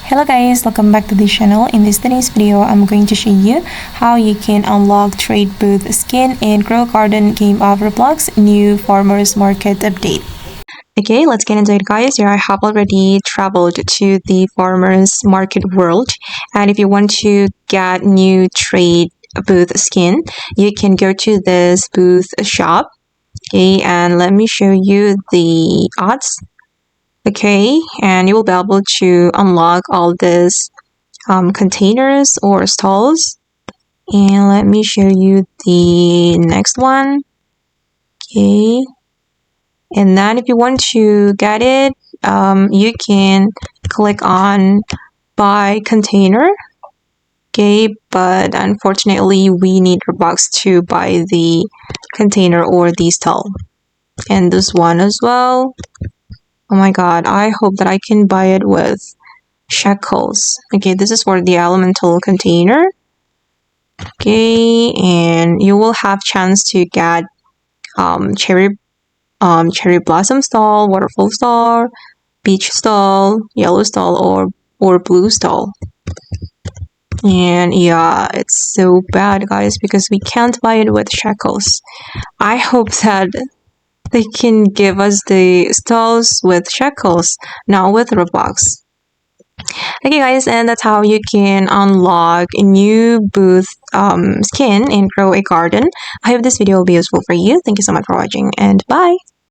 Hello guys, welcome back to the channel. In this today's video, I'm going to show you how you can unlock trade booth skin and grow garden game of Roblox new farmers market update. Okay, let's get into it guys. Here I have already traveled to the farmers market world, and if you want to get new trade booth skin, you can go to this booth shop. Okay, and let me show you the odds. Okay, and you will be able to unlock all these containers or stalls. And let me show you the next one. Okay, and then if you want to get it, you can click on buy container. Okay, but unfortunately we need Robux to buy the container or the stall. And this one as well. Oh my god, I hope that I can buy it with shackles. Okay, this is for the elemental container. Okay, and you will have chance to get cherry blossom stall, waterfall stall, beach stall, yellow stall, or blue stall. And yeah, it's so bad guys because we can't buy it with shackles. I hope that they can give us the stalls with shackles, not with Roblox. Okay guys, and that's how you can unlock a new booth skin and grow a garden. I hope this video will be useful for you. Thank you so much for watching, and bye!